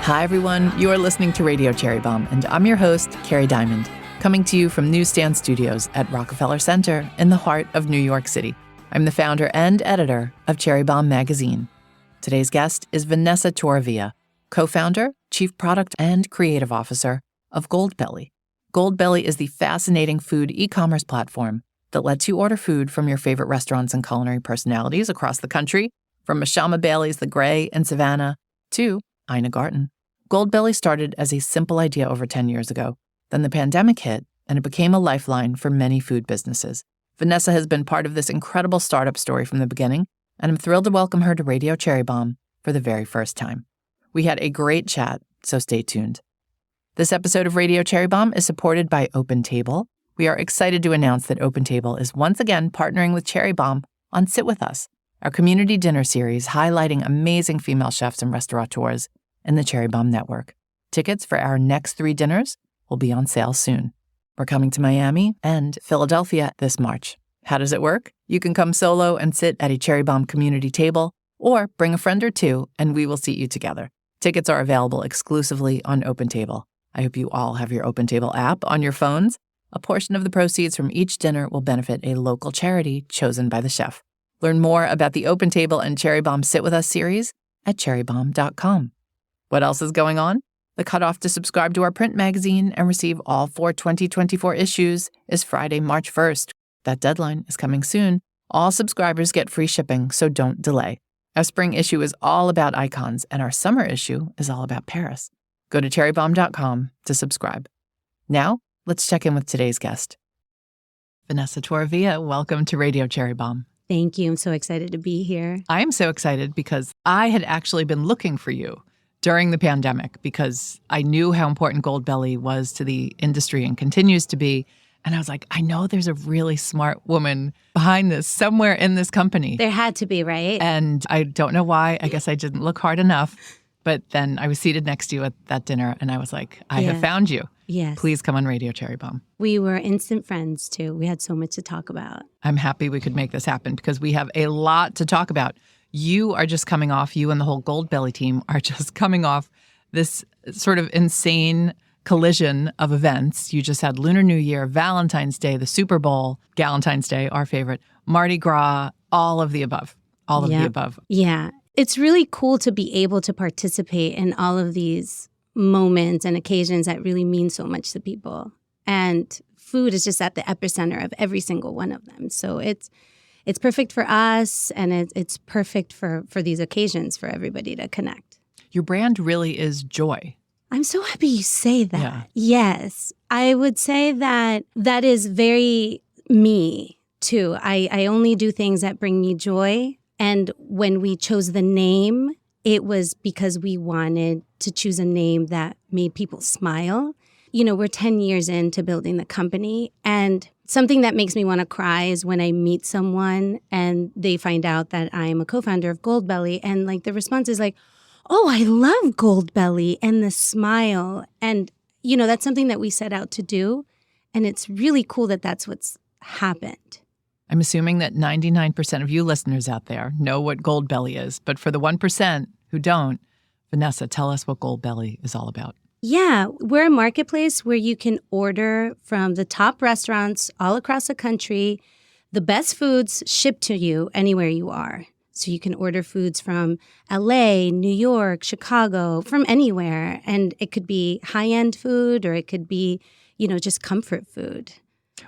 Hi, everyone. You are listening to Radio Cherry Bombe, and I'm your host, Kerry Diamond, coming to you from Newsstand Studios at Rockefeller Center in the heart of New York City. I'm the founder and editor of Cherry Bombe magazine. Today's guest is Vanessa Torrivilla, co-founder, chief product and creative officer of Goldbelly. Goldbelly is the fascinating food e-commerce platform that lets you order food from your favorite restaurants and culinary personalities across the country, from Mashama Bailey's The Gray in Savannah to Ina Garten. Goldbelly started as a simple idea over 10 years ago. Then the pandemic hit, and it became a lifeline for many food businesses. Vanessa has been part of this incredible startup story from the beginning, and I'm thrilled to welcome her to Radio Cherry Bombe for the very first time. We had a great chat, so stay tuned. This episode of Radio Cherry Bombe is supported by OpenTable. We are excited to announce that OpenTable is once again partnering with Cherry Bombe on Sit With Us, our community dinner series highlighting amazing female chefs and restaurateurs in the Cherry Bombe network. Tickets for our next 3 dinners will be on sale soon. We're coming to Miami and Philadelphia this March. How does it work? You can come solo and sit at a Cherry Bombe community table, or bring a friend or two and we will seat you together. Tickets are available exclusively on OpenTable. I hope you all have your OpenTable app on your phones. A portion of the proceeds from each dinner will benefit a local charity chosen by the chef. Learn more about the OpenTable and Cherry Bombe Sit With Us series at cherrybombe.com. What else is going on? The cutoff to subscribe to our print magazine and receive all 4 2024 issues is Friday, March 1st. That deadline is coming soon. All subscribers get free shipping, so don't delay. Our spring issue is all about icons, and our summer issue is all about Paris. Go to cherrybombe.com to subscribe. Now, let's check in with today's guest. Vanessa Torrivilla, welcome to Radio Cherry Bombe. Thank you. I'm so excited to be here. I'm so excited because I had actually been looking for you during the pandemic because I knew how important Goldbelly was to the industry and continues to be. And I was like, I know there's a really smart woman behind this somewhere in this company. There had to be, right? And I don't know why. I guess I didn't look hard enough. But then I was seated next to you at that dinner and I was like, I have found you. Yes. Please come on Radio Cherry Bombe. We were instant friends too. We had so much to talk about. I'm happy we could make this happen because we have a lot to talk about. You are just coming off, you and the whole Goldbelly team are just coming off this sort of insane collision of events. You just had Lunar New Year, Valentine's Day, the Super Bowl, Galentine's Day, our favorite, Mardi Gras, all of the above. All of the above. Yeah. It's really cool to be able to participate in all of these moments and occasions that really mean so much to people. And food is just at the epicenter of every single one of them. So it's perfect for us, and it's perfect for these occasions for everybody to connect. Your brand really is joy. I'm so happy you say that. Yeah. Yes. I would say that is very me, too. I only do things that bring me joy. And when we chose the name, it was because we wanted to choose a name that made people smile. You know, we're 10 years into building the company, and something that makes me want to cry is when I meet someone and they find out that I'm a co-founder of Goldbelly, and like the response is like, oh, I love Goldbelly, and the smile. And, you know, that's something that we set out to do. And it's really cool that that's what's happened. I'm assuming that 99% of you listeners out there know what Goldbelly is. But for the 1% who don't, Vanessa, tell us what Goldbelly is all about. Yeah, we're a marketplace where you can order from the top restaurants all across the country, the best foods shipped to you anywhere you are. So you can order foods from LA, New York, Chicago, from anywhere. And it could be high-end food or it could be, you know, just comfort food.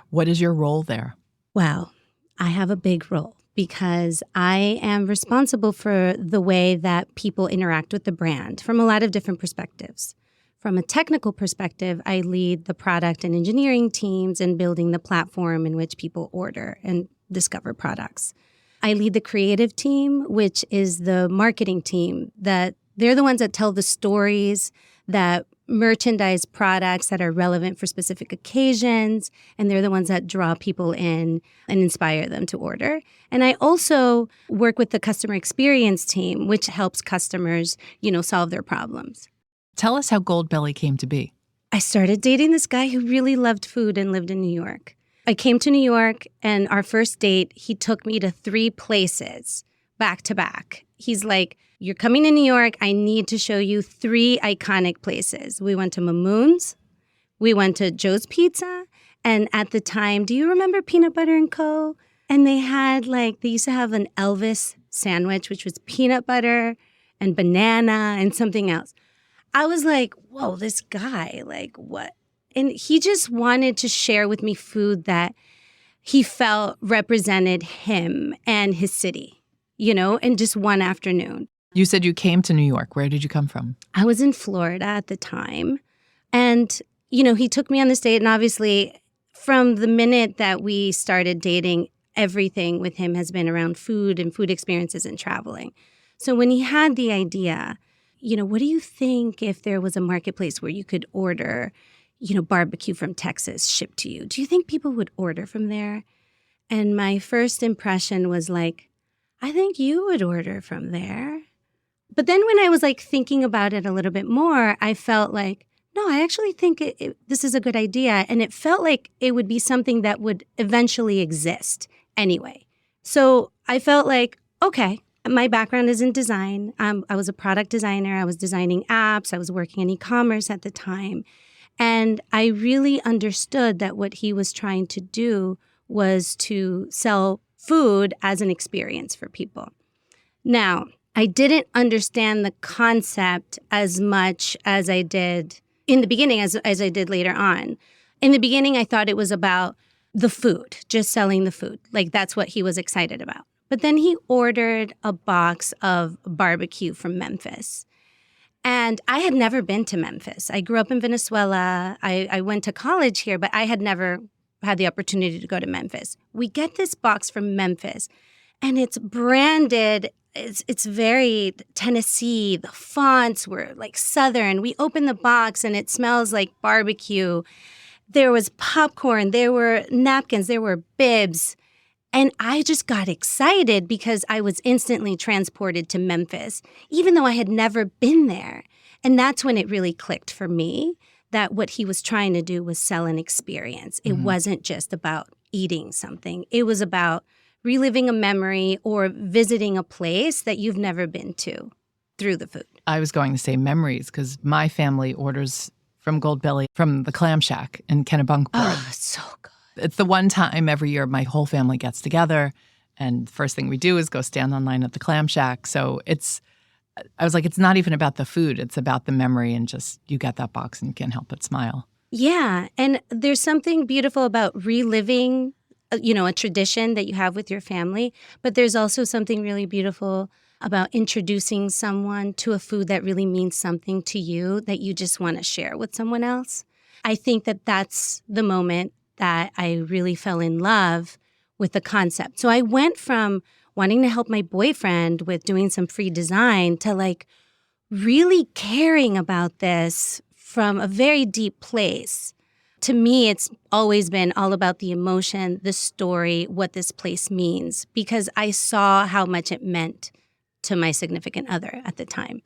What is your role there? Wow, I have a big role because I am responsible for the way that people interact with the brand from a lot of different perspectives. From a technical perspective, I lead the product and engineering teams in building the platform in which people order and discover products. I lead the creative team, which is the marketing team, that they're the ones that tell the stories, that merchandise products that are relevant for specific occasions, and they're the ones that draw people in and inspire them to order. And I also work with the customer experience team, which helps customers, you know, solve their problems. Tell us how Goldbelly came to be. I started dating this guy who really loved food and lived in New York. I came to New York, and our first date, he took me to 3 places back to back. He's like, you're coming to New York. I need to show you 3 iconic places. We went to Mamoon's. We went to Joe's Pizza. And at the time, do you remember Peanut Butter and Co.? And they had they used to have an Elvis sandwich, which was peanut butter and banana and something else. I was like, whoa, this guy, what? And he just wanted to share with me food that he felt represented him and his city, in just one afternoon. You said you came to New York. Where did you come from? I was in Florida at the time. And, he took me on this date. And obviously, from the minute that we started dating, everything with him has been around food and food experiences and traveling. So when he had the idea, what do you think if there was a marketplace where you could order, barbecue from Texas shipped to you? Do you think people would order from there? And my first impression was I think you would order from there. But then when I was thinking about it a little bit more, I felt no, I actually think this is a good idea. And it felt like it would be something that would eventually exist anyway. So I felt okay, my background is in design. I was a product designer. I was designing apps. I was working in e-commerce at the time. And I really understood that what he was trying to do was to sell food as an experience for people. Now, I didn't understand the concept as much as I did in the beginning, as I did later on. In the beginning, I thought it was about the food, just selling the food. That's what he was excited about. But then he ordered a box of barbecue from Memphis. And I had never been to Memphis. I grew up in Venezuela. I went to college here, but I had never had the opportunity to go to Memphis. We get this box from Memphis, and it's branded. It's very Tennessee. The fonts were Southern. We open the box, and it smells like barbecue. There was popcorn. There were napkins. There were bibs. And I just got excited because I was instantly transported to Memphis, even though I had never been there. And that's when it really clicked for me that what he was trying to do was sell an experience. It wasn't just about eating something. It was about reliving a memory or visiting a place that you've never been to through the food. I was going to say memories because my family orders from Goldbelly from the Clam Shack in Kennebunkport. Oh, it's so good. It's the one time every year my whole family gets together, and the first thing we do is go stand on line at the Clam Shack. So I was it's not even about the food. It's about the memory, and just you get that box and you can't help but smile. Yeah. And there's something beautiful about reliving, a tradition that you have with your family. But there's also something really beautiful about introducing someone to a food that really means something to you that you just want to share with someone else. I think that that's the moment that I really fell in love with the concept. So I went from wanting to help my boyfriend with doing some free design to really caring about this from a very deep place. To me, it's always been all about the emotion, the story, what this place means, because I saw how much it meant to my significant other at the time.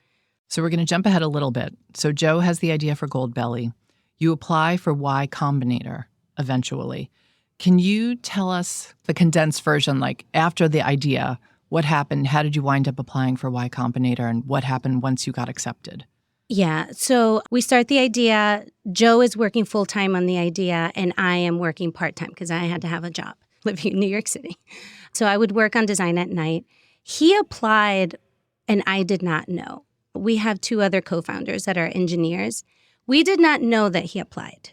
So we're going to jump ahead a little bit. So Joe has the idea for Goldbelly. You apply for Y Combinator eventually. Can you tell us the condensed version, after the idea, what happened? How did you wind up applying for Y Combinator, and what happened once you got accepted? Yeah, so we start the idea. Joe is working full-time on the idea, and I am working part-time because I had to have a job living in New York City. So I would work on design at night. He applied, and I did not know. We have 2 other co-founders that are engineers. We did not know that he applied.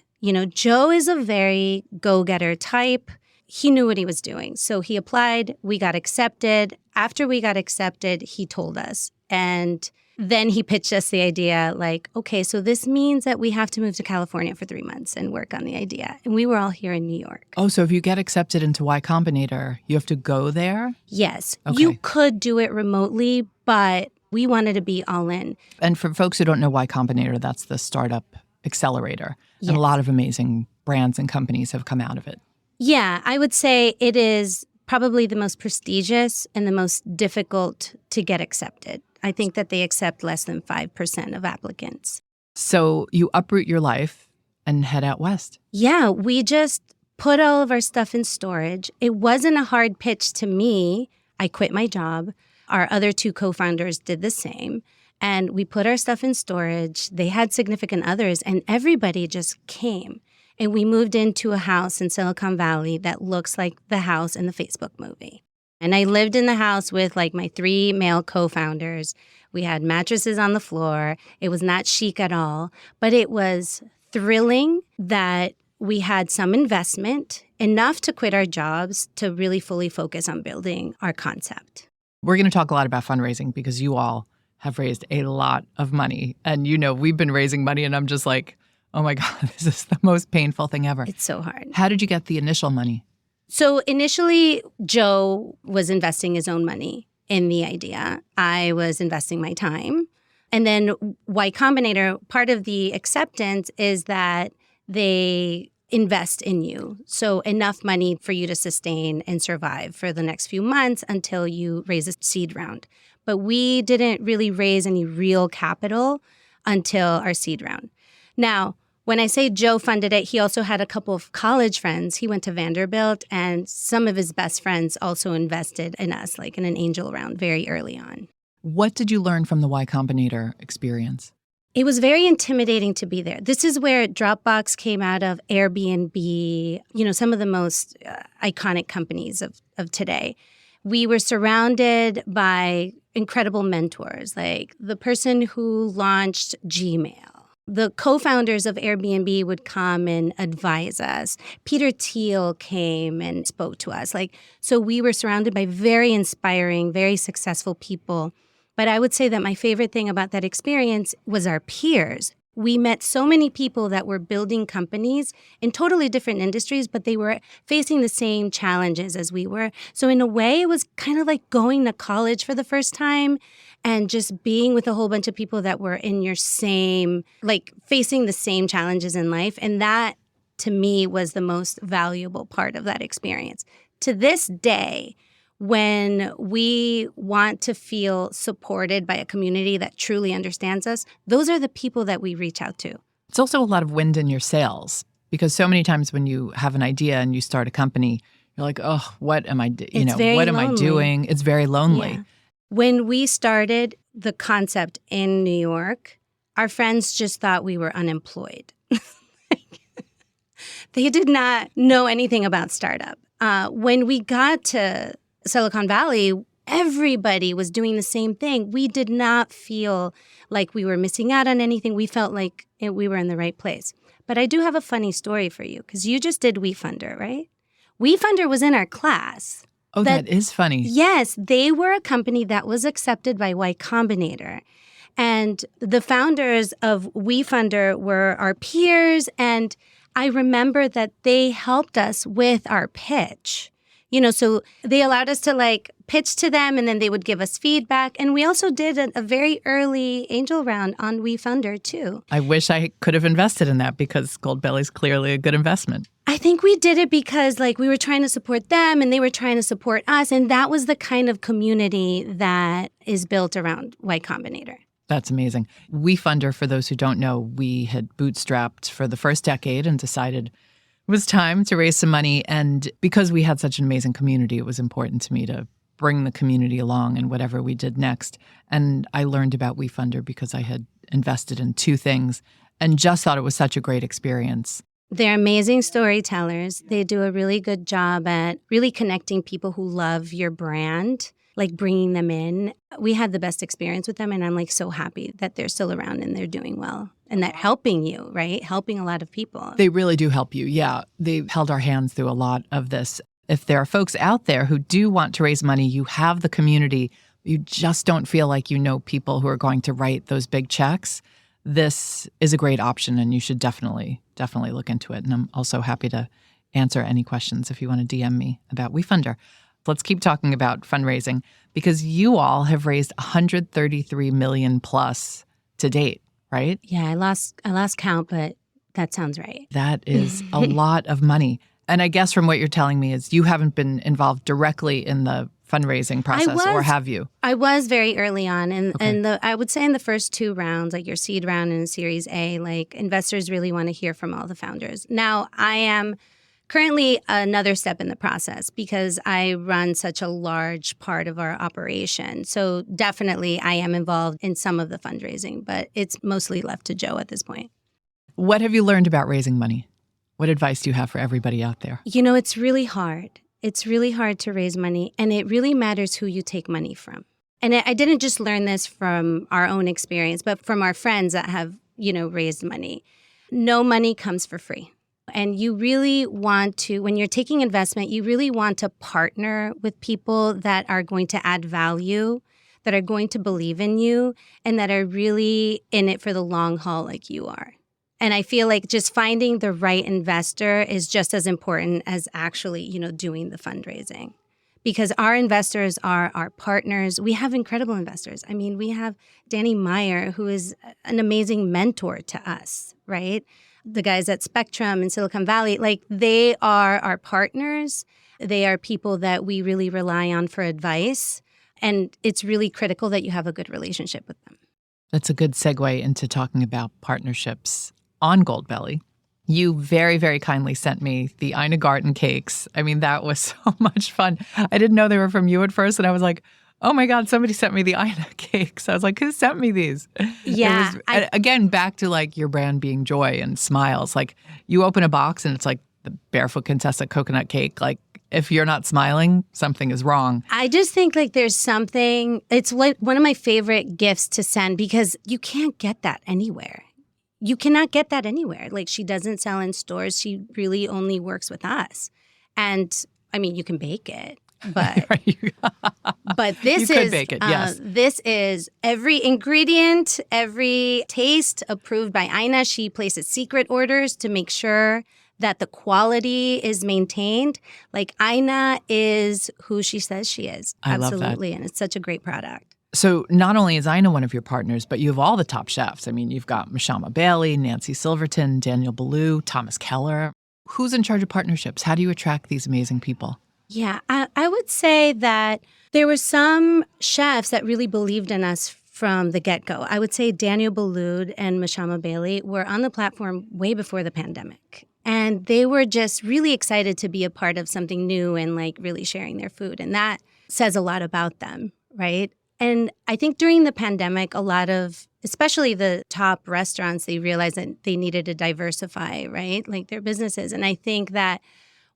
Joe is a very go-getter type. He knew what he was doing. So he applied. We got accepted. After we got accepted, he told us. And then he pitched us the idea okay, so this means that we have to move to California for 3 months and work on the idea. And we were all here in New York. Oh, so if you get accepted into Y Combinator, you have to go there? Yes. Okay. You could do it remotely, but we wanted to be all in. And for folks who don't know Y Combinator, that's the startup accelerator. Yes. And a lot of amazing brands and companies have come out of it. Yeah, I would say it is probably the most prestigious and the most difficult to get accepted. I think that they accept less than 5% of applicants. So you uproot your life and head out west. Yeah, we just put all of our stuff in storage. It wasn't a hard pitch to me. I quit my job. Our other two co-founders did the same. And we put our stuff in storage. They had significant others, and everybody just came. And we moved into a house in Silicon Valley that looks like the house in the Facebook movie. And I lived in the house with like my 3 male co-founders. We had mattresses on the floor. It was not chic at all, but it was thrilling that we had some investment, enough to quit our jobs to really fully focus on building our concept. We're going to talk a lot about fundraising because you all have raised a lot of money. And we've been raising money and I'm just like, oh my God, this is the most painful thing ever. It's so hard. How did you get the initial money? So initially, Joe was investing his own money in the idea. I was investing my time. And then Y Combinator, part of the acceptance is that they invest in you. So enough money for you to sustain and survive for the next few months until you raise a seed round. But we didn't really raise any real capital until our seed round. Now, when I say Joe funded it, he also had a couple of college friends. He went to Vanderbilt, and some of his best friends also invested in us, like in an angel round very early on. What did you learn from the Y Combinator experience? It was very intimidating to be there. This is where Dropbox came out of, Airbnb, some of the most iconic companies of today. We were surrounded by incredible mentors, like the person who launched Gmail. The co-founders of Airbnb would come and advise us. Peter Thiel came and spoke to us. So we were surrounded by very inspiring, very successful people. But I would say that my favorite thing about that experience was our peers. We met so many people that were building companies in totally different industries, but they were facing the same challenges as we were. So in a way, it was kind of like going to college for the first time and just being with a whole bunch of people that were in your same, facing the same challenges in life. And that, to me, was the most valuable part of that experience. To this day, when we want to feel supported by a community that truly understands us, those are the people that we reach out to. It's also a lot of wind in your sails because so many times when you have an idea and you start a company, you're like, oh, what am I doing? What am I doing? It's very lonely. Yeah. When we started the concept in New York, our friends just thought we were unemployed. They did not know anything about startup. When we got to Silicon Valley, everybody was doing the same thing. We did not feel like we were missing out on anything. We felt like we were in the right place. But I do have a funny story for you because you just did WeFunder, right? WeFunder was in our class. Oh, that is funny. Yes, they were a company that was accepted by Y Combinator. And the founders of WeFunder were our peers. And I remember that they helped us with our pitch. So they allowed us to pitch to them and then they would give us feedback. And we also did a very early angel round on WeFunder too. I wish I could have invested in that because Goldbelly's clearly a good investment. I think we did it because we were trying to support them and they were trying to support us. And that was the kind of community that is built around Y Combinator. That's amazing. WeFunder, for those who don't know, we had bootstrapped for the first decade and decided it was time to raise some money. And because we had such an amazing community, it was important to me to bring the community along in whatever we did next. And I learned about WeFunder because I had invested in 2 things and just thought it was such a great experience. They're amazing storytellers. They do a really good job at really connecting people who love your brand, bringing them in. We had the best experience with them, and I'm so happy that they're still around and they're doing well. And that helping you, right? Helping a lot of people. They really do help you. Yeah. They held our hands through a lot of this. If there are folks out there who do want to raise money, you have the community, you just don't feel like you know people who are going to write those big checks, this is a great option and you should definitely look into it. And I'm also happy to answer any questions if you want to DM me about WeFunder. Let's keep talking about fundraising because you all have raised $133 million plus to date. Right? Yeah, I lost count, but that sounds right. That is a lot of money. And I guess from what you're telling me is you haven't been involved directly in the fundraising process, or have you? I was very early on. And I would say in the first 2 rounds, your seed round and Series A, investors really want to hear from all the founders. Now, I am currently another step in the process because I run such a large part of our operation. So definitely I am involved in some of the fundraising, but it's mostly left to Joe at this point. What have you learned about raising money? What advice do you have for everybody out there? It's really hard. It's really hard to raise money, and it really matters who you take money from. And I didn't just learn this from our own experience, but from our friends that have, raised money. No money comes for free. And you really want to, when you're taking investment, you really want to partner with people that are going to add value, that are going to believe in you, and that are really in it for the long haul like you are. And I feel like just finding the right investor is just as important as actually, doing the fundraising. Because our investors are our partners. We have incredible investors. I mean, we have Danny Meyer, who is an amazing mentor to us, right? The guys at Spectrum in Silicon Valley, they are our partners. They are people that we really rely on for advice. And it's really critical that you have a good relationship with them. That's a good segue into talking about partnerships on Goldbelly. You very, very kindly sent me the Ina Garten cakes. I mean, that was so much fun. I didn't know they were from you at first, and I was like, oh my God, somebody sent me the Ina cakes. I was like, who sent me these? Yeah. Again, back to your brand being joy and smiles. You open a box and it's like the Barefoot Contessa coconut cake. If you're not smiling, something is wrong. I just think there's something, it's like one of my favorite gifts to send because you can't get that anywhere. You cannot get that anywhere. She doesn't sell in stores. She really only works with us. And I mean, you can bake it, but but this you is could bake it, yes. This is every ingredient, every taste approved by Ina. She places secret orders to make sure that the quality is maintained. Ina is who she says she is. I love Absolutely. that. And it's such a great product. So not only is Ina one of your partners, but you have all the top chefs. I mean, you've got Mashama Bailey, Nancy Silverton, Daniel Boulud, Thomas Keller. Who's in charge of partnerships? How do you attract these amazing people? Yeah, I would say that there were some chefs that really believed in us from the get-go. I would say Daniel Boulud and Mashama Bailey were on the platform way before the pandemic. And they were just really excited to be a part of something new and really sharing their food. And that says a lot about them, right? And I think during the pandemic, a lot of, especially the top restaurants, they realized that they needed to diversify, right? Their businesses. And I think that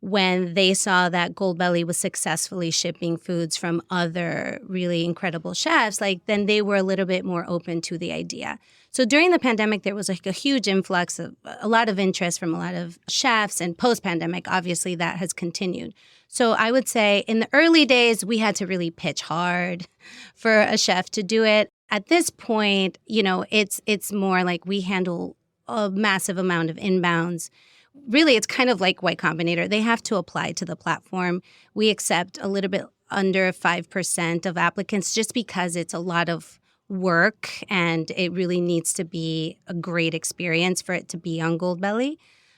when they saw that Goldbelly was successfully shipping foods from other really incredible chefs, then they were a little bit more open to the idea. So during the pandemic, there was a huge influx of a lot of interest from a lot of chefs, and post-pandemic, obviously that has continued. So I would say in the early days, we had to really pitch hard for a chef to do it. At this point, it's more we handle a massive amount of inbounds. Really, it's kind of like Y Combinator. They have to apply to the platform. We accept a little bit under 5% of applicants just because it's a lot of work and it really needs to be a great experience for it to be on Goldbelly.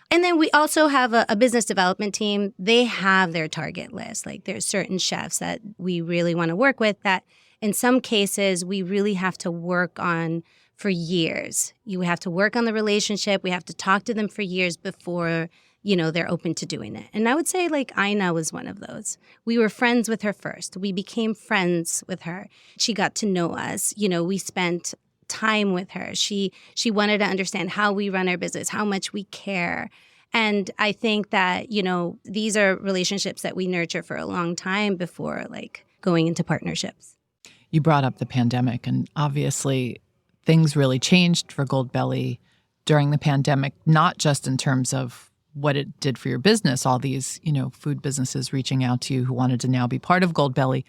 And then we also have a business development team. They have their target list. There's certain chefs that we really want to work with that in some cases we really have to work on for years. You have to work on the relationship. We have to talk to them for years before, they're open to doing it. And I would say Ina was one of those. We were friends with her first. We became friends with her. She got to know us. We spent time with her. She wanted to understand how we run our business, how much we care. And I think that, these are relationships that we nurture for a long time before going into partnerships. You brought up the pandemic, and obviously things really changed for Goldbelly during the pandemic, not just in terms of what it did for your business, all these, food businesses reaching out to you who wanted to now be part of Goldbelly,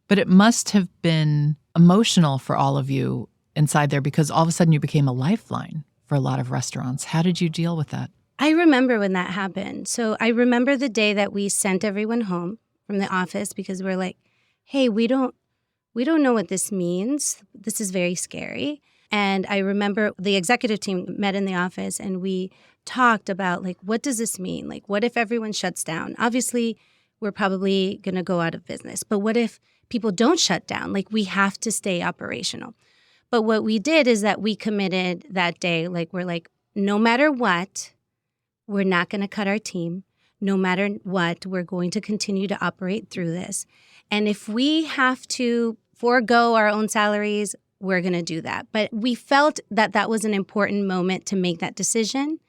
but it must have been emotional for all of you inside there because all of a sudden you became a lifeline for a lot of restaurants. How did you deal with that? I remember when that happened. So I remember the day that we sent everyone home from the office because we're like, hey, we don't know what this means. This is very scary. And I remember the executive team met in the office and we talked about what does this mean? What if everyone shuts down? Obviously, we're probably going to go out of business. But what if people don't shut down? We have to stay operational. But what we did is that we committed that day, we're no matter what, we're not going to cut our team. no matter what, we're going to continue to operate through this. And if we have to forego our own salaries, we're going to do that. But we felt that that was an important moment to make that decision.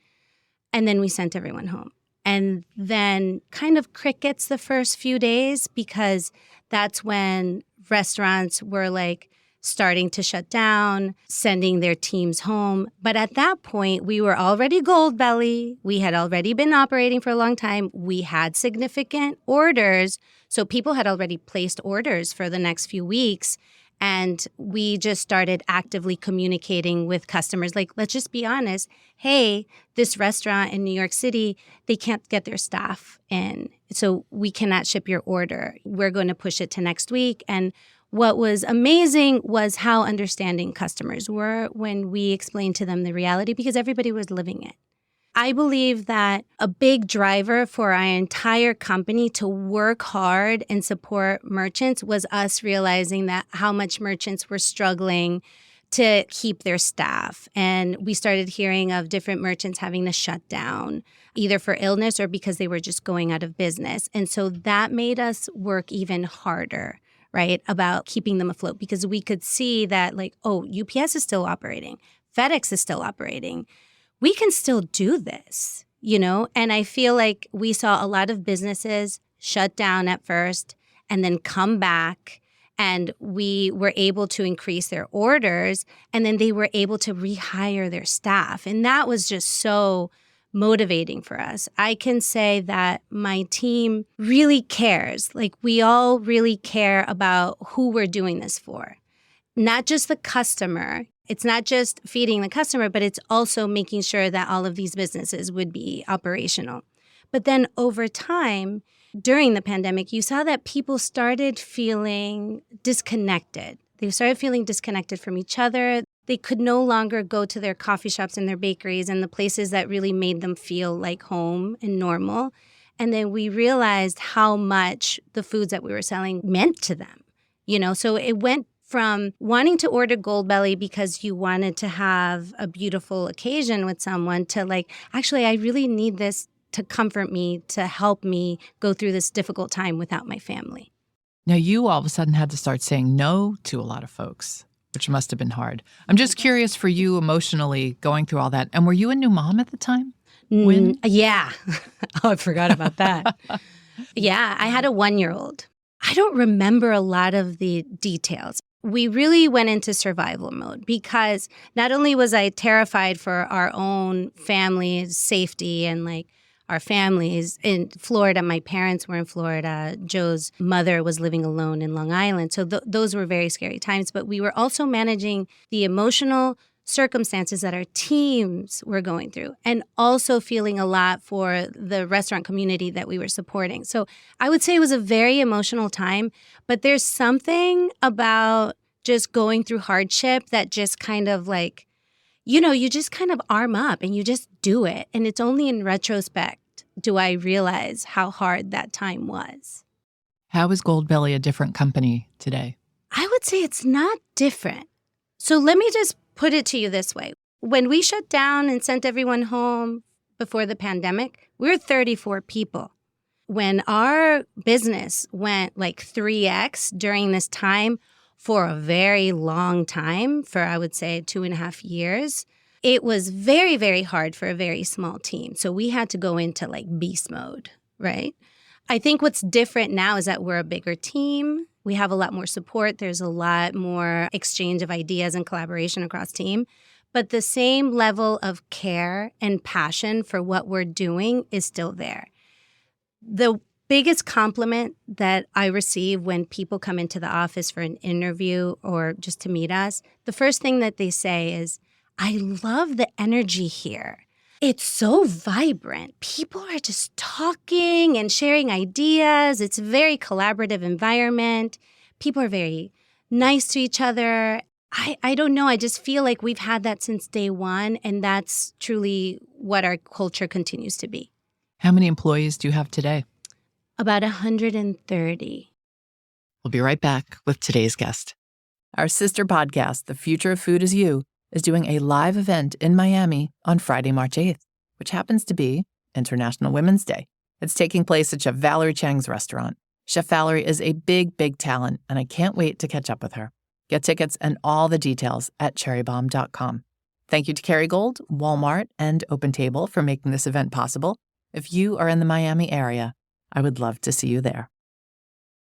And then we sent everyone home. And then kind of crickets the first few days, because that's when restaurants were like starting to shut down, sending their teams home. But at that point, we were already Goldbelly. We had already been operating for a long time. We had significant orders. So people had already placed orders for the next few weeks. And we just started actively communicating with customers. Like, let's just be honest. Hey, this restaurant in New York City, they can't get their staff in. So we cannot ship your order. We're going to push it to next week. And what was amazing was how understanding customers were when we explained to them the reality, because everybody was living it. I believe that a big driver for our entire company to work hard and support merchants was us realizing that how much merchants were struggling to keep their staff. And we started hearing of different merchants having to shut down, either for illness or because they were just going out of business. And so that made us work even harder, right, about keeping them afloat, because we could see that, like, oh, UPS is still operating, FedEx is still operating. We can still do this, you know? And I feel like we saw a lot of businesses shut down at first and then come back, and we were able to increase their orders, and then they were able to rehire their staff. And that was just so motivating for us. I can say that my team really cares. Like, we all really care about who we're doing this for. Not just the customer. It's not just feeding the customer, but it's also making sure that all of these businesses would be operational. But then over time, during the pandemic, you saw that people started feeling disconnected. They started feeling disconnected from each other. They could no longer go to their coffee shops and their bakeries and the places that really made them feel like home and normal. And then we realized how much the foods that we were selling meant to them. You know, so it went from wanting to order Goldbelly because you wanted to have a beautiful occasion with someone to like, actually, I really need this to comfort me, to help me go through this difficult time without my family. Now, you all of a sudden had to start saying no to a lot of folks, which must have been hard. I'm just curious for you emotionally going through all that. And were you a new mom at the time? When? Yeah. Oh, I forgot about that. Yeah, I had a 1-year-old. I don't remember a lot of the details. We really went into survival mode because not only was I terrified for our own family's safety and like our families in Florida, my parents were in Florida, Joe's mother was living alone in Long Island. So those were very scary times, but we were also managing the emotional circumstances that our teams were going through and also feeling a lot for the restaurant community that we were supporting. So I would say it was a very emotional time, but there's something about just going through hardship that just kind of like, you know, you just kind of arm up and you just do it. And it's only in retrospect do I realize how hard that time was. How is Goldbelly a different company today? I would say it's not different. So let me just put it to you this way. When we shut down and sent everyone home before the pandemic, we were 34 people. When our business went like 3x during this time for a very long time, for I would say 2.5 years, it was very, very hard for a very small team. So we had to go into like beast mode, right? I think what's different now is that we're a bigger team. We have a lot more support. There's a lot more exchange of ideas and collaboration across team. But the same level of care and passion for what we're doing is still there. The biggest compliment that I receive when people come into the office for an interview or just to meet us, the first thing that they say is, I love the energy here. It's so vibrant. People are just talking and sharing ideas. It's a very collaborative environment. People are very nice to each other. I don't know. I just feel like we've had that since day one, and that's truly what our culture continues to be. How many employees do you have today? About 130. We'll be right back with today's guest. Our sister podcast, The Future of Food Is You, is doing a live event in Miami on Friday, March 8th, which happens to be International Women's Day. It's taking place at Chef Valerie Chang's restaurant. Chef Valerie is a big, big talent, and I can't wait to catch up with her. Get tickets and all the details at cherrybombe.com. Thank you to Kerry Gold, Walmart, and OpenTable for making this event possible. If you are in the Miami area, I would love to see you there.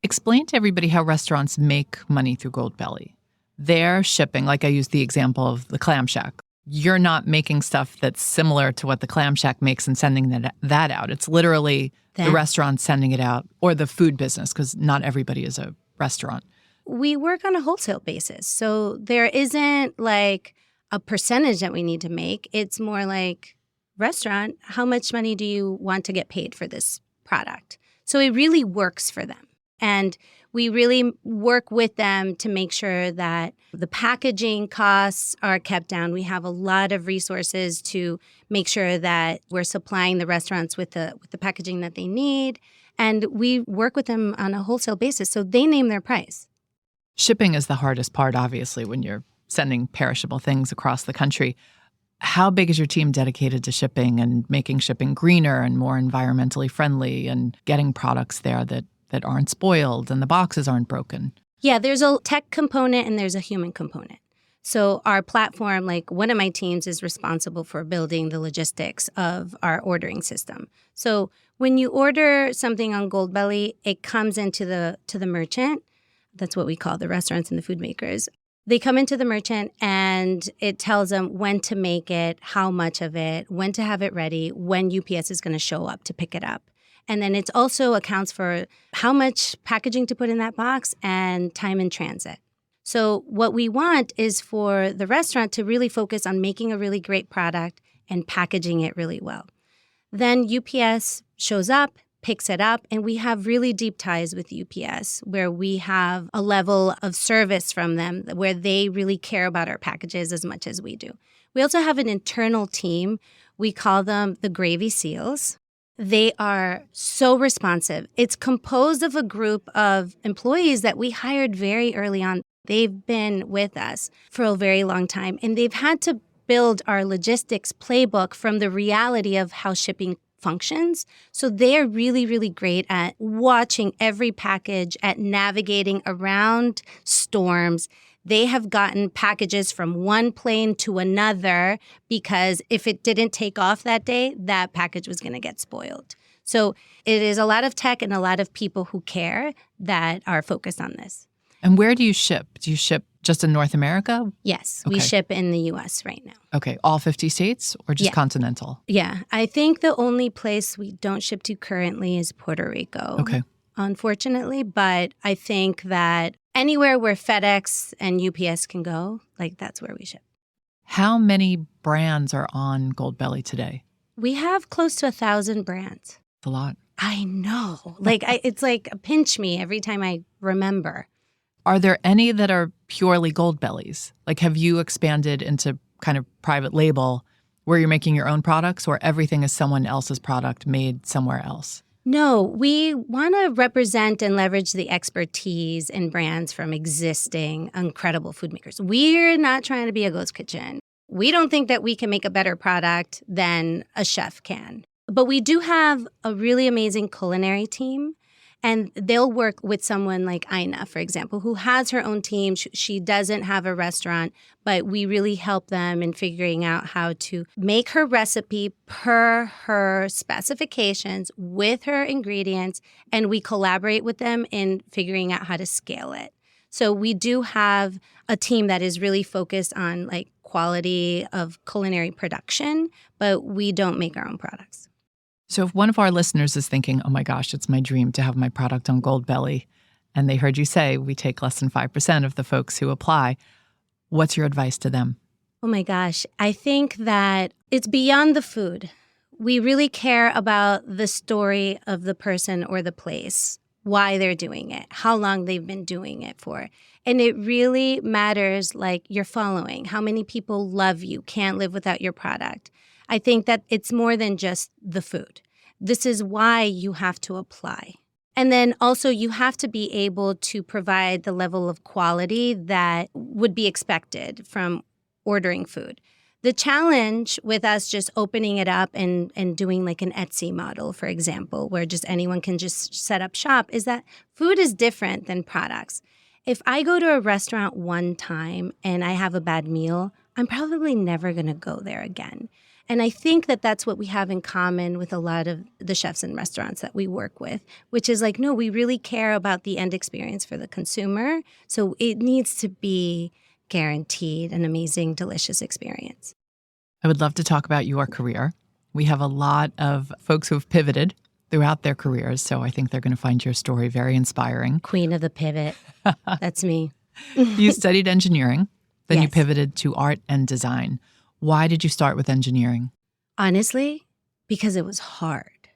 Explain to everybody how restaurants make money through Goldbelly. They're shipping, like I used the example of the Clam Shack. You're not making stuff that's similar to what the Clam Shack makes and sending that out. It's literally the restaurant sending it out, or the food business, because not everybody is a restaurant. We work on a wholesale basis. So there isn't like a percentage that we need to make. It's more like, restaurant, how much money do you want to get paid for this product? So it really works for them. And we really work with them to make sure that the packaging costs are kept down. We have a lot of resources to make sure that we're supplying the restaurants with the packaging that they need. And we work with them on a wholesale basis, so they name their price. Shipping is the hardest part, obviously, when you're sending perishable things across the country. How big is your team dedicated to shipping and making shipping greener and more environmentally friendly and getting products there that aren't spoiled and the boxes aren't broken? Yeah, there's a tech component and there's a human component. So our platform, like one of my teams is responsible for building the logistics of our ordering system. So when you order something on Goldbelly, it comes into the merchant. That's what we call the restaurants and the food makers. They come into the merchant and it tells them when to make it, how much of it, when to have it ready, when UPS is going to show up to pick it up. And then it also accounts for how much packaging to put in that box and time in transit. So what we want is for the restaurant to really focus on making a really great product and packaging it really well. Then UPS shows up, picks it up, and we have really deep ties with UPS where we have a level of service from them where they really care about our packages as much as we do. We also have an internal team. We call them the Gravy Seals. They are so responsive. It's composed of a group of employees that we hired very early on. They've been with us for a very long time, and they've had to build our logistics playbook from the reality of how shipping functions. So they're really, really great at watching every package, at navigating around storms. They have gotten packages from one plane to another because if it didn't take off that day, that package was going to get spoiled. So it is a lot of tech and a lot of people who care that are focused on this. And where do you ship? Do you ship just in North America? Yes, Okay. we ship in the U.S. right now. Okay, all 50 states or just continental? Yeah, I think the only place we don't ship to currently is Puerto Rico. Okay. Unfortunately, but I think that anywhere where FedEx and UPS can go, like that's where we ship. How many brands are on Goldbelly today? We have close to 1,000 brands. It's a lot. I know. It's like a pinch me every time I remember. Are there any that are purely Goldbellies? Like, have you expanded into kind of private label where you're making your own products, or everything is someone else's product made somewhere else? No, we want to represent and leverage the expertise and brands from existing incredible food makers. We're not trying to be a ghost kitchen. We don't think that we can make a better product than a chef can. But we do have a really amazing culinary team, and they'll work with someone like Ina, for example, who has her own team. She doesn't have a restaurant, but we really help them in figuring out how to make her recipe per her specifications with her ingredients, and we collaborate with them in figuring out how to scale it. So we do have a team that is really focused on like quality of culinary production, but we don't make our own products. So if one of our listeners is thinking, oh my gosh, it's my dream to have my product on Goldbelly, and they heard you say we take less than 5% of the folks who apply, what's your advice to them? Oh my gosh, I think that it's beyond the food. We really care about the story of the person or the place, why they're doing it, how long they've been doing it for. And it really matters, like your following, how many people love you, can't live without your product. I think that it's more than just the food. This is why you have to apply. And then also you have to be able to provide the level of quality that would be expected from ordering food. The challenge with us just opening it up and doing like an Etsy model, for example, where just anyone can just set up shop, is that food is different than products. If I go to a restaurant one time and I have a bad meal, I'm probably never going to go there again. And I think that that's what we have in common with a lot of the chefs and restaurants that we work with, which is like, no, we really care about the end experience for the consumer. So it needs to be guaranteed an amazing, delicious experience. I would love to talk about your career. We have a lot of folks who have pivoted throughout their careers, so I think they're going to find your story very inspiring. Queen of the pivot. That's me. You studied engineering, then Yes. you pivoted to art and design. Why did you start with engineering? Honestly, because it was hard.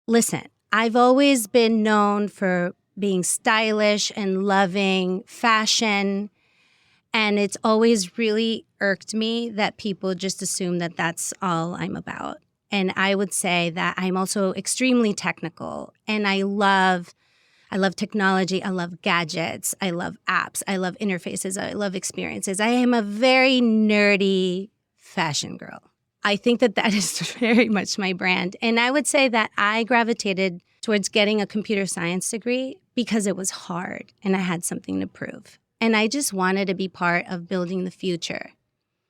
Listen, I've always been known for being stylish and loving fashion. And it's always really irked me that people just assume that that's all I'm about. And I would say that I'm also extremely technical. And I love technology. I love gadgets. I love apps. I love interfaces. I love experiences. I am a very nerdy fashion girl. I think that that is very much my brand. And I would say that I gravitated towards getting a computer science degree because it was hard and I had something to prove. And I just wanted to be part of building the future.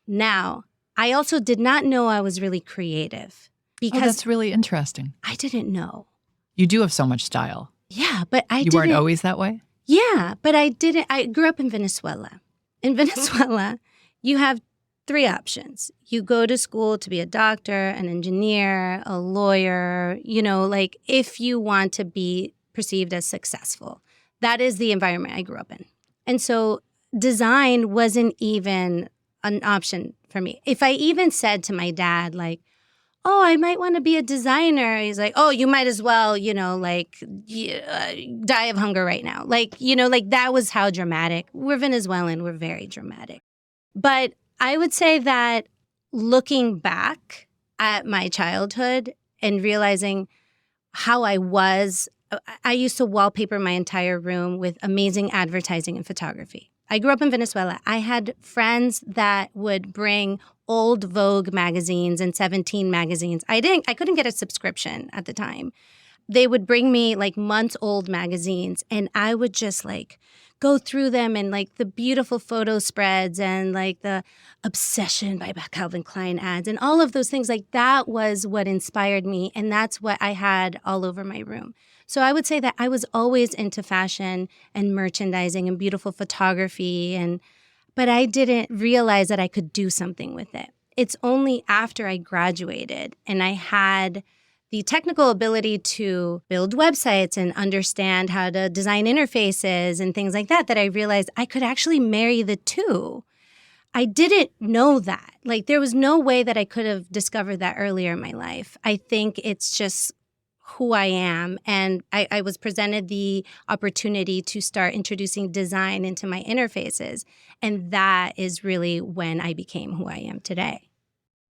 Now, I also did not know I was really creative because that's really interesting. I didn't know. You do have so much style. Yeah, but I You weren't always that way? Yeah, but I didn't. I grew up in Venezuela. In Venezuela, you have 3 options. You go to school to be a doctor, an engineer, a lawyer, like if you want to be perceived as successful. That is the environment I grew up in. And so design wasn't even an option for me. If I even said to my dad, like, oh, I might want to be a designer. He's like, oh, you might as well, die of hunger right now. Like that was how dramatic. We're Venezuelan. We're very dramatic. But I would say that looking back at my childhood and realizing how I used to wallpaper my entire room with amazing advertising and photography. I grew up in Venezuela. I had friends that would bring old Vogue magazines and 17 magazines. I couldn't get a subscription at the time. They would bring me like months old magazines and I would just like go through them and like the beautiful photo spreads and like the Obsession by Calvin Klein ads and all of those things. Like that was what inspired me. And that's what I had all over my room. So I would say that I was always into fashion and merchandising and beautiful photography, but I didn't realize that I could do something with it. It's only after I graduated and I had the technical ability to build websites and understand how to design interfaces and things like that I realized I could actually marry the two. I didn't know that. Like there was no way that I could have discovered that earlier in my life. I think it's just who I am. And I was presented the opportunity to start introducing design into my interfaces. And that is really when I became who I am today.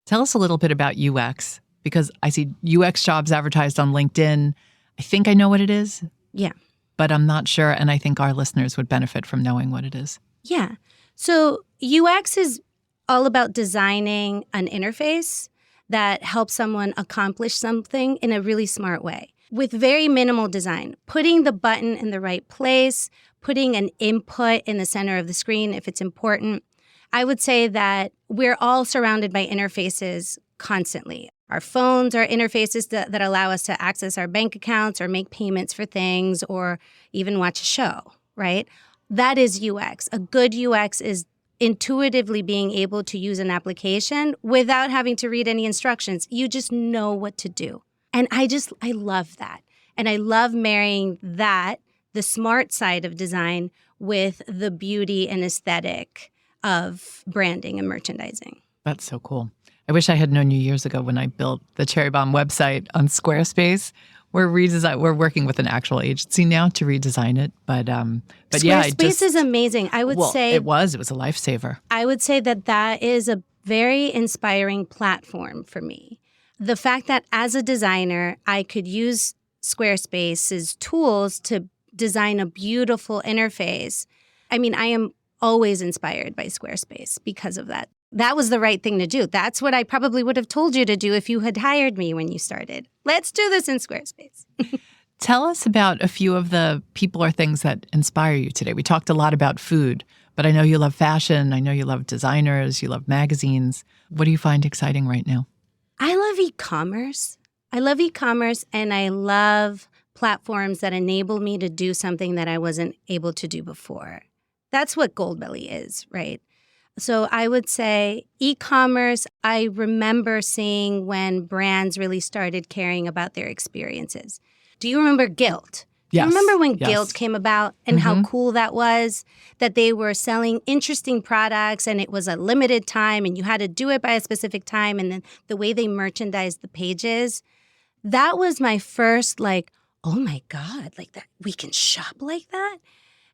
Tell us a little bit about UX, because I see UX jobs advertised on LinkedIn. I think I know what it is. Yeah. But I'm not sure. And I think our listeners would benefit from knowing what it is. Yeah. So UX is all about designing an interface that helps someone accomplish something in a really smart way with very minimal design, putting the button in the right place, putting an input in the center of the screen if it's important. I would say that we're all surrounded by interfaces constantly. Our phones are interfaces that allow us to access our bank accounts or make payments for things or even watch a show, right? That is UX. A good UX is intuitively being able to use an application without having to read any instructions. You just know what to do. And I love that. And I love marrying that, the smart side of design, with the beauty and aesthetic of branding and merchandising. That's so cool. I wish I had known you years ago when I built the Cherry Bombe website on Squarespace. We're working with an actual agency now to redesign it, but yeah, Squarespace is amazing. I would say it was a lifesaver. I would say that is a very inspiring platform for me. The fact that as a designer, I could use Squarespace's tools to design a beautiful interface. I mean, I am always inspired by Squarespace because of that. that was the right thing to do. That's what I probably would have told you to do if you had hired me when you started. Let's do this in Squarespace. Tell us about a few of the people or things that inspire you today. We talked a lot about food, but I know you love fashion. I know you love designers. You love magazines. What do you find exciting right now? I love e-commerce. And I love platforms that enable me to do something that I wasn't able to do before. That's what Goldbelly is, right? So I would say e-commerce, I remember seeing when brands really started caring about their experiences. Do you remember Guilt? Yes. You remember when Yes. Guilt came about and how cool that was? That they were selling interesting products and it was a limited time and you had to do it by a specific time. And then the way they merchandised the pages, that was my first oh my God, like that we can shop like that?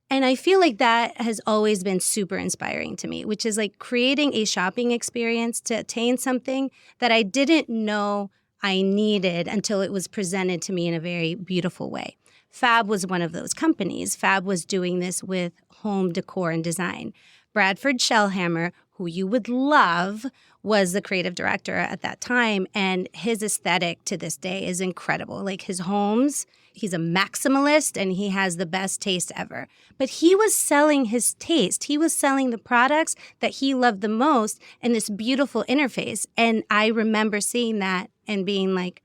And I feel like that has always been super inspiring to me, which is like creating a shopping experience to attain something that I didn't know I needed until it was presented to me in a very beautiful way. Fab was one of those companies. Fab was doing this with home decor and design. Bradford Shellhammer, who you would love, was the creative director at that time. And his aesthetic to this day is incredible. Like his homes, he's a maximalist and he has the best taste ever. But he was selling his taste. He was selling the products that he loved the most in this beautiful interface. And I remember seeing that and being like,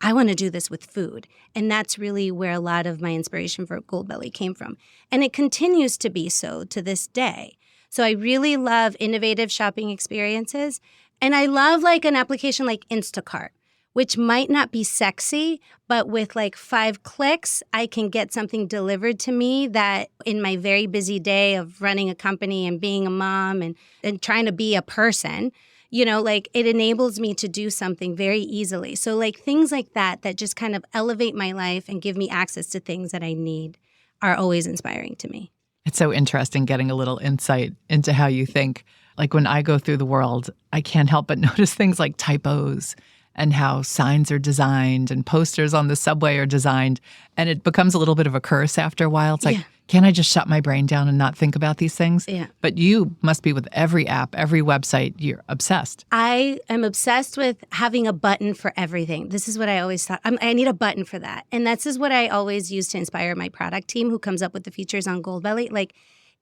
I want to do this with food. And that's really where a lot of my inspiration for Goldbelly came from. And it continues to be so to this day. So I really love innovative shopping experiences. And I love like an application like Instacart, which might not be sexy, but with like 5 clicks, I can get something delivered to me that in my very busy day of running a company and being a mom and trying to be a person, like it enables me to do something very easily. So like things like that just kind of elevate my life and give me access to things that I need are always inspiring to me. It's so interesting getting a little insight into how you think. Like when I go through the world, I can't help but notice things like typos and how signs are designed and posters on the subway are designed. And it becomes a little bit of a curse after a while. It's like, can't I just shut my brain down and not think about these things? Yeah. But you must be with every app, every website. You're obsessed. I am obsessed with having a button for everything. This is what I always thought. I need a button for that. And this is what I always use to inspire my product team who comes up with the features on Goldbelly. Like,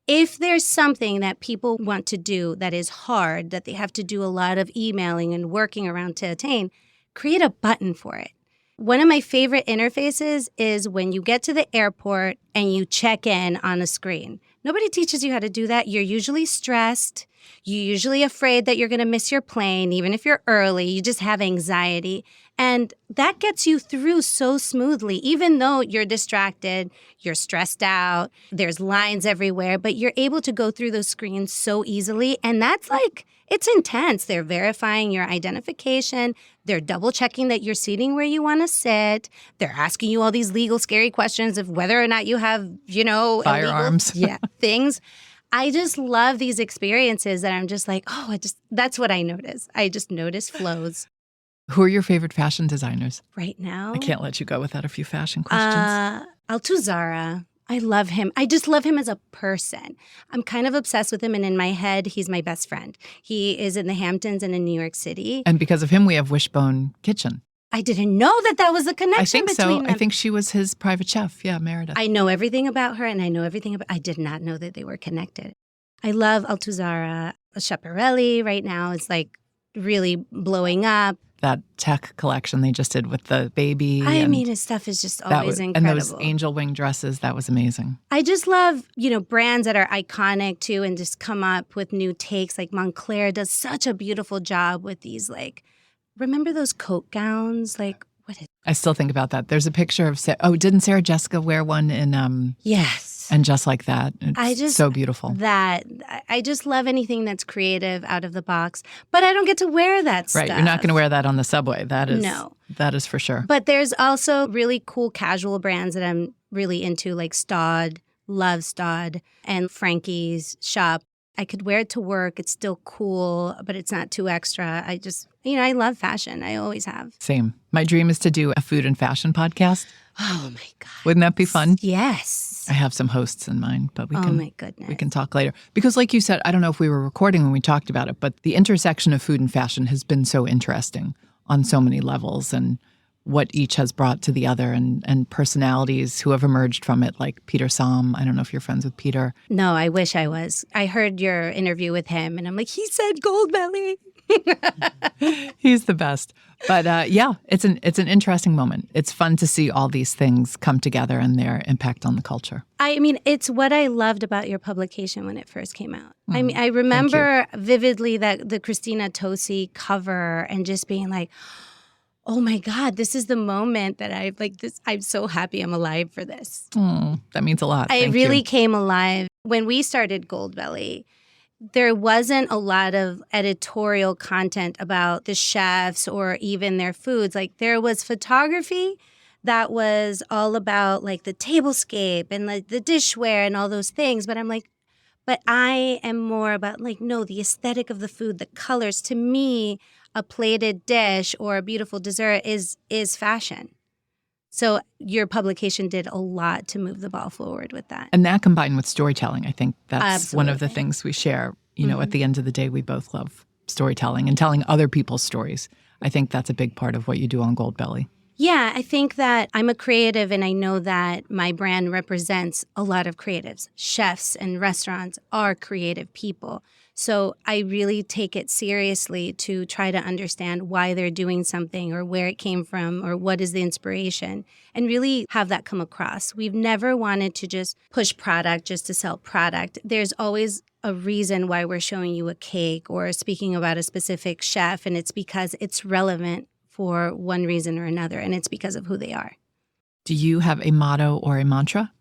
if there's something that people want to do that is hard, that they have to do a lot of emailing and working around to attain, create a button for it. One of my favorite interfaces is when you get to the airport and you check in on a screen. Nobody teaches you how to do that. You're usually stressed. You're usually afraid that you're going to miss your plane, even if you're early. You just have anxiety. And that gets you through so smoothly, even though you're distracted, you're stressed out, there's lines everywhere, but you're able to go through those screens so easily. And that's like, it's intense. They're verifying your identification. They're double checking that you're sitting where you want to sit. They're asking you all these legal, scary questions of whether or not you have, Firearms. illegal, things. I just love these experiences that I'm just like, that's what I notice. I just notice flows. Who are your favorite fashion designers? Right now? I can't let you go without a few fashion questions. Altuzara. I love him. I just love him as a person. I'm kind of obsessed with him, and in my head, he's my best friend. He is in the Hamptons and in New York City. And because of him, we have Wishbone Kitchen. I didn't know that was a connection I think between so. them. I think she was his private chef. Yeah, Meredith. I know everything about her, and I know everything about... I did not know that they were connected. I love Altuzara. Schiaparelli right now is like really blowing up. That tech collection they just did with the baby. I mean, his stuff is just always incredible. And those angel wing dresses, that was amazing. I just love, brands that are iconic too and just come up with new takes. Like Montclair does such a beautiful job with these, remember those coat gowns? I still think about that. There's a picture of, didn't Sarah Jessica wear one in... Yes. And just like that. It's so beautiful. I just love anything that's creative, out of the box. But I don't get to wear that stuff. Right. You're not going to wear that on the subway. That is for sure. But there's also really cool casual brands that I'm really into, like Staud, love Staud, and Frankie's shop. I could wear it to work. It's still cool, but it's not too extra. I just, I love fashion. I always have. Same. My dream is to do a food and fashion podcast. Oh my God. Wouldn't that be fun? Yes. I have some hosts in mind, but Oh my goodness. we can talk later. Because like you said, I don't know if we were recording when we talked about it, but the intersection of food and fashion has been so interesting on so many levels, and what each has brought to the other, and personalities who have emerged from it, like Peter Sam. I don't know if you're friends with Peter. No, I wish I was. I heard your interview with him, and I'm like, he said Goldbelly. He's the best. But yeah, it's an interesting moment. It's fun to see all these things come together and their impact on the culture. I mean, it's what I loved about your publication when it first came out. I mean, I remember vividly that the Christina Tosi cover and just being like, oh my God, this is the moment that I've like this. I'm so happy I'm alive for this. That means a lot. I Thank really you. came alive. When we started Goldbelly, there wasn't a lot of editorial content about the chefs or even their foods. Like there was photography that was all about like the tablescape and like the dishware and all those things. But I'm like, but I am more about like, no, the aesthetic of the food, the colors. To me, a plated dish or a beautiful dessert is fashion. So your publication did a lot to move the ball forward with that. And that combined with storytelling, I think that's Absolutely. one of the things we share. You know, at the end of the day, we both love storytelling and telling other people's stories. I think that's a big part of what you do on Goldbelly. Yeah, I think that I'm a creative, and I know that my brand represents a lot of creatives. Chefs and restaurants are creative people. So I really take it seriously to try to understand why they're doing something or where it came from or what is the inspiration, and really have that come across. We've never wanted to just push product just to sell product. There's always a reason why we're showing you a cake or speaking about a specific chef, and it's because it's relevant for one reason or another, and it's because of who they are. Do you have a motto or a mantra?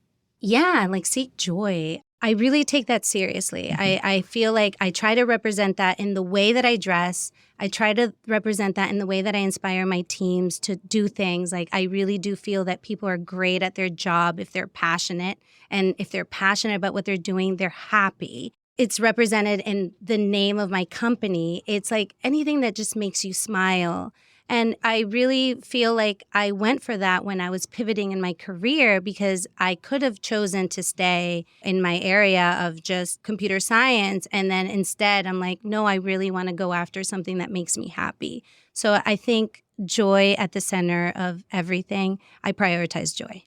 Yeah, like seek joy. I really take that seriously. I feel like I try to represent that in the way that I dress. I try to represent that in the way that I inspire my teams to do things. Like I really do feel that people are great at their job if they're passionate. And if they're passionate about what they're doing, they're happy. It's represented in the name of my company. It's like anything that just makes you smile. And I really feel like I went for that when I was pivoting in my career, because I could have chosen to stay in my area of just computer science. And then instead, I'm like, no, I really want to go after something that makes me happy. So I think joy at the center of everything. I prioritize joy.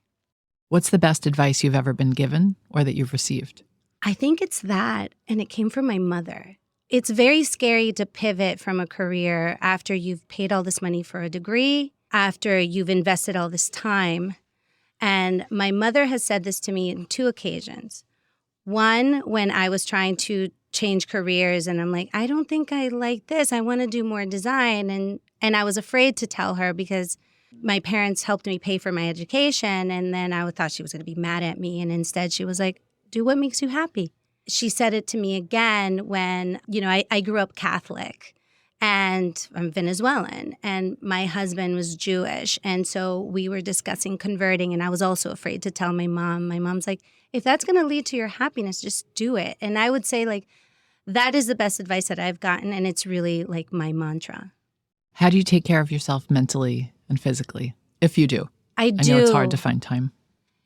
What's the best advice you've ever been given or that you've received? I think it's that. And it came from my mother. It's very scary to pivot from a career after you've paid all this money for a degree, after you've invested all this time. And my mother has said this to me on 2 occasions. One, when I was trying to change careers and I'm like, I don't think I like this. I want to do more design. And I was afraid to tell her because my parents helped me pay for my education. And then I thought she was going to be mad at me. And instead she was like, do what makes you happy. She said it to me again when, I grew up Catholic and I'm Venezuelan and my husband was Jewish. And so we were discussing converting and I was also afraid to tell my mom. My mom's like, if that's going to lead to your happiness, just do it. And I would say like, that is the best advice that I've gotten. And it's really like my mantra. How do you take care of yourself mentally and physically, if you do? I do. I know it's hard to find time.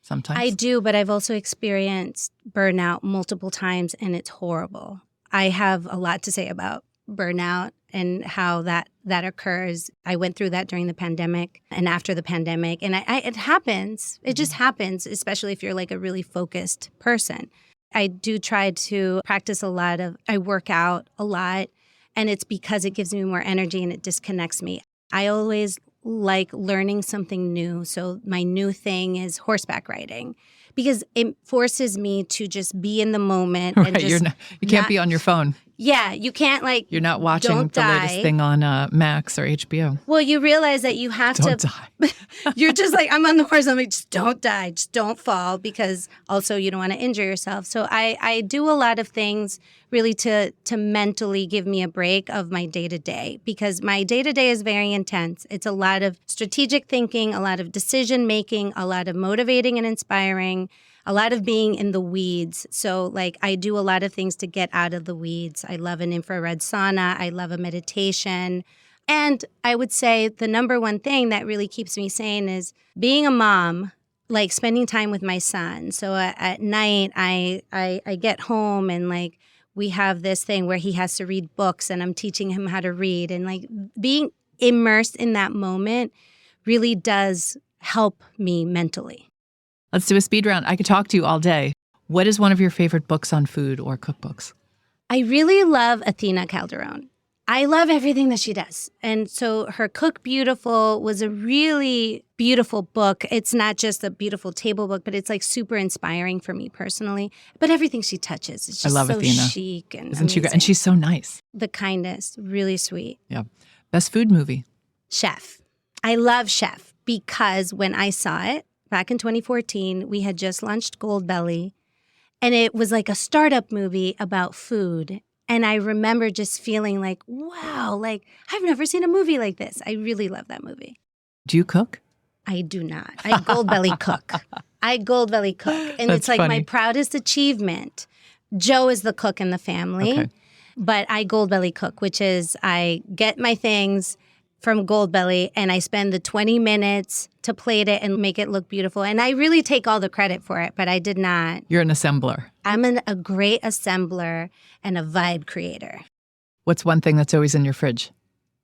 Sometimes. I do, but I've also experienced burnout multiple times, and it's horrible. I have a lot to say about burnout and how that occurs. I went through that during the pandemic and after the pandemic, and it happens. It just happens, especially if you're like a really focused person. I do try to practice I work out a lot, and it's because it gives me more energy and it disconnects me. I always like learning something new. So my new thing is horseback riding because it forces me to just be in the moment. Right, and just you can't be on your phone. Yeah, you can't You're not watching the latest thing on Max or HBO. Well, you realize that you have Don't die. You're just like, I'm on the horse. I'm like, just don't die. Just don't fall, because also you don't want to injure yourself. So I do a lot of things really to mentally give me a break of my day-to-day, because my day-to-day is very intense. It's a lot of strategic thinking, a lot of decision-making, a lot of motivating and inspiring, a lot of being in the weeds. So like I do a lot of things to get out of the weeds. I love an infrared sauna. I love a meditation. And I would say the number one thing that really keeps me sane is being a mom, like spending time with my son. So at night, I get home and like we have this thing where he has to read books and I'm teaching him how to read. And like being immersed in that moment really does help me mentally. Let's do a speed round. I could talk to you all day. What is one of your favorite books on food or cookbooks? I really love Athena Calderon. I love everything that she does. And so her Cook Beautiful was a really beautiful book. It's not just a beautiful table book, but it's like super inspiring for me personally. But everything she touches is just so Athena. chic and Isn't she great? And she's so nice. The kindest, really sweet. Yeah. Best food movie? Chef. I love Chef because when I saw it back in 2014, we had just launched Goldbelly. And it was like a startup movie about food. And I remember just feeling like, wow, like I've never seen a movie like this. I really love that movie. Do you cook? I do not. I Goldbelly cook. And That's it's like funny. my proudest achievement. Joe is the cook in the family, Okay. but I Goldbelly cook, which is I get my things from Goldbelly and I spend the 20 minutes to plate it and make it look beautiful. And I really take all the credit for it, but I did not. You're an assembler. I'm a great assembler and a vibe creator. What's one thing that's always in your fridge?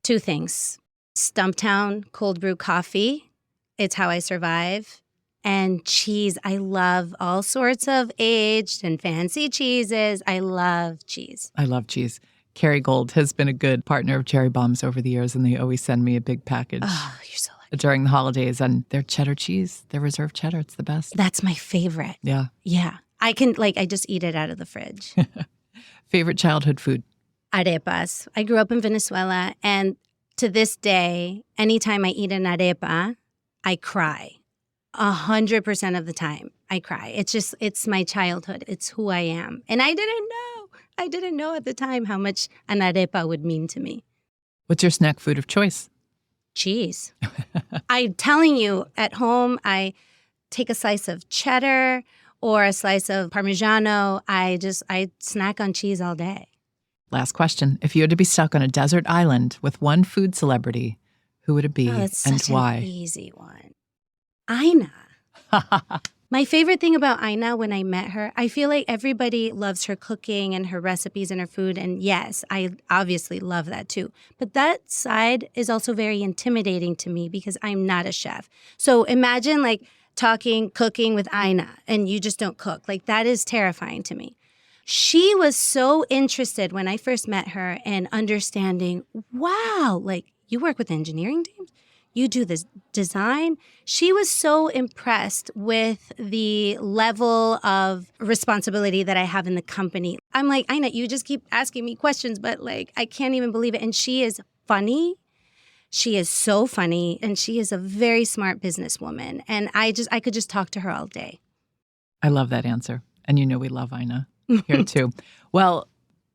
2 things. Stumptown cold brew coffee. It's how I survive. And cheese. I love all sorts of aged and fancy cheeses. I love cheese. I love cheese. Kerry Gold has been a good partner of Cherry Bombs over the years, and they always send me a big package Oh, you're so lucky. during the holidays. And their cheddar cheese, their reserve cheddar, it's the best. That's my favorite. Yeah. Yeah. I just eat it out of the fridge. Favorite childhood food? Arepas. I grew up in Venezuela, and to this day, anytime I eat an arepa, I cry. 100% of the time, I cry. It's my childhood. It's who I am. And I didn't know at the time how much an arepa would mean to me. What's your snack food of choice? Cheese. I'm telling you, at home, I take a slice of cheddar or a slice of Parmigiano. I snack on cheese all day. Last question. If you had to be stuck on a desert island with one food celebrity, who would it be That's and such why? an easy one. Ina. My favorite thing about Ina when I met her, I feel like everybody loves her cooking and her recipes and her food. And yes, I obviously love that too. But that side is also very intimidating to me because I'm not a chef. So imagine like cooking with Ina and you just don't cook. Like that is terrifying to me. She was so interested when I first met her in understanding, wow, like you work with engineering teams? You do this design. She was so impressed with the level of responsibility that I have in the company. I'm like, Ina, you just keep asking me questions, but like, I can't even believe it. And she is funny. She is so funny. And she is a very smart businesswoman. And I could just talk to her all day. I love that answer. And you know we love Ina here too. Well,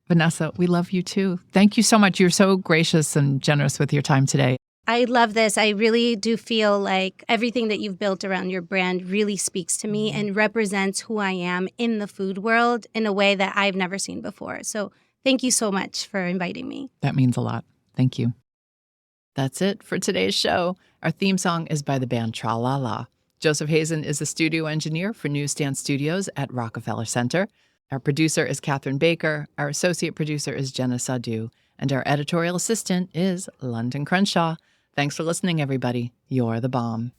Vanessa, we love you too. Thank you so much. You're so gracious and generous with your time today. I love this. I really do feel like everything that you've built around your brand really speaks to me and represents who I am in the food world in a way that I've never seen before. So thank you so much for inviting me. That means a lot. Thank you. That's it for today's show. Our theme song is by the band Tra La La. Joseph Hazen is the studio engineer for Newsstand Studios at Rockefeller Center. Our producer is Catherine Baker. Our associate producer is Jenna Sadu. And our editorial assistant is London Crenshaw. Thanks for listening, everybody. You're the bomb.